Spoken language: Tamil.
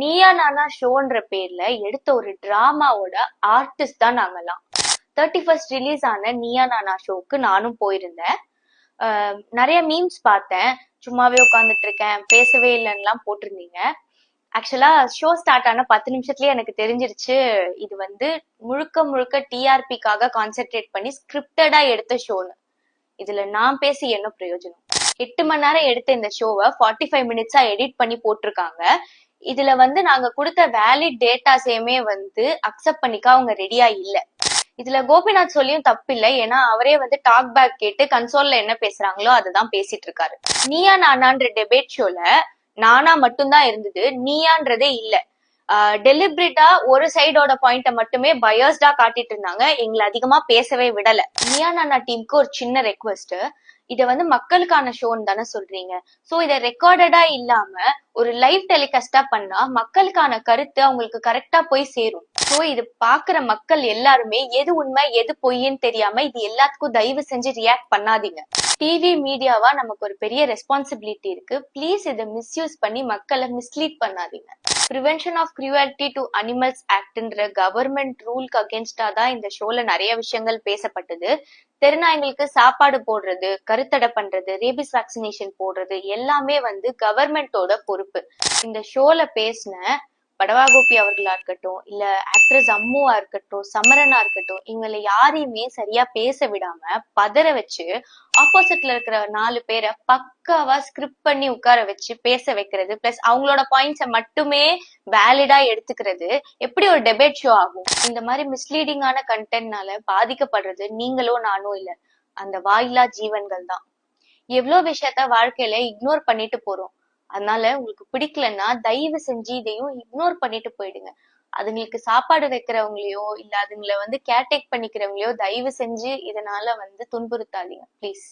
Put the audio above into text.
நீயா நானா ஷோன்ற பேர்ல எடுத்த ஒரு டிராமாவோட ஆர்டிஸ்ட் தான் நாங்கெல்லாம். 31st ரிலீஸ் ஆன நீயா நானா ஷோக்கு நானும் போயிருந்தேன். நிறைய மீம்ஸ் பார்த்தேன். சும்மாவே உட்காந்துட்டு இருக்கேன், பேசவே இல்லைன்னுலாம் போட்டிருந்தீங்க. ஆக்சுவலா ஷோ ஸ்டார்ட் ஆன 10 நிமிஷத்துலயே எனக்கு தெரிஞ்சிருச்சு இது வந்து முழுக்க முழுக்க டிஆர்பிக்காக கான்சென்ட்ரேட் பண்ணி ஸ்கிரிப்டடா எடுத்த ஷோன்னு. இதுல நான் பேசி என்ன பிரயோஜனம்? 8 மணி நேரம் எடுத்த இந்த ஷோவை 45 மினிட்ஸா எடிட் பண்ணி போட்டிருக்காங்க. இதுல வந்து நாங்க கொடுத்த வேலிட் டேட்டாஸையுமே வந்து அக்செப்ட் பண்ணிக்க அவங்க ரெடியா இல்ல. இதுல கோபிநாத் சொல்லியும் தப்பு இல்லை, ஏன்னா அவரே வந்து டாக் பேக் கேட்டு கன்சோல்ல என்ன பேசுறாங்களோ அதுதான் பேசிட்டு இருக்காரு. நீயா நானான்ற டெபேட் ஷோல நானா மட்டும்தான் இருந்தது, நீயான்றதே இல்ல. டெலிபரேட்டா ஒரு சைடோட பாயிண்ட மட்டுமே பயஸ்டா காட்டிட்டு இருந்தாங்க, எங்களை அதிகமா பேசவே விடல. நீயா நானா டீமுக்கு ஒரு சின்ன ரெக்வெஸ்ட், இத வந்து மக்களுக்கான ஷோன்னு தானே சொல்றீங்க, சோ இத ரெக்கார்டடா இல்லாம ஒரு லைவ் டெலிகாஸ்டா பண்ணா மக்களுக்கான கருத்து அவங்களுக்கு கரெக்டா போய் சேரும். சோ இது பாக்குற மக்கள் எல்லாருமே எது உண்மை எது பொய்ன்னு தெரியாம இது எல்லாத்துக்கும் தயவு செஞ்சு ரியாக்ட் பண்ணாதீங்க. டிவி மீடியாவா நமக்கு ஒரு பெரிய ரெஸ்பான்சிபிலிட்டி இருக்கு. ப்ளீஸ் இதை மிஸ்யூஸ் பண்ணி மக்களை மிஸ்லீட் பண்ணாதீங்க. Prevention of cruelty to animals ஆக்ட்ன்ற கவர்மெண்ட் ரூலுக்கு அகேன்ஸ்டா தான் இந்த ஷோல நிறைய விஷயங்கள் பேசப்பட்டது. தெருநாய்களுக்கு சாப்பாடு போடுறது, கருத்தடை பண்றது, ரேபிஸ் வேக்சினேஷன் போடுறது எல்லாமே வந்து கவர்மெண்டோட பொறுப்பு. இந்த ஷோல பேசின படவா கோபி அவர்களா இருக்கட்டும், இல்ல ஆக்ட்ரஸ் அம்முவா இருக்கட்டும், சமரனா இருக்கட்டும், இவங்களை யாரையுமே சரியா பேச விடாம பதற வச்சு ஆப்போசிட்ல இருக்கிற 4 பேரை பக்காவா ஸ்கிரிப்ட் பண்ணி உட்கார வச்சு பேச வைக்கிறது, பிளஸ் அவங்களோட பாயிண்ட்ஸை மட்டுமே வேலிடா எடுத்துக்கிறது எப்படி ஒரு டெபேட் ஷோ ஆகும்? இந்த மாதிரி மிஸ்லீடிங்கான கண்டென்ட்னால பாதிக்கப்படுறது நீங்களோ நானோ இல்ல, அந்த வாயிலா ஜீவன்கள் தான். எவ்வளவு விஷயத்த வாழ்க்கையில இக்னோர் பண்ணிட்டு போறோம். அதனால உங்களுக்கு பிடிக்கலன்னா தயவு செஞ்சு இதையும் இக்னோர் பண்ணிட்டு போயிடுங்க. அதுங்களுக்கு சாப்பாடு வைக்கிறவங்களையோ இல்ல அதுங்களை வந்து கேர்டேக் பண்ணிக்கிறவங்களையோ தயவு செஞ்சு இதனால வந்து துன்புறுத்தாதீங்க ப்ளீஸ்.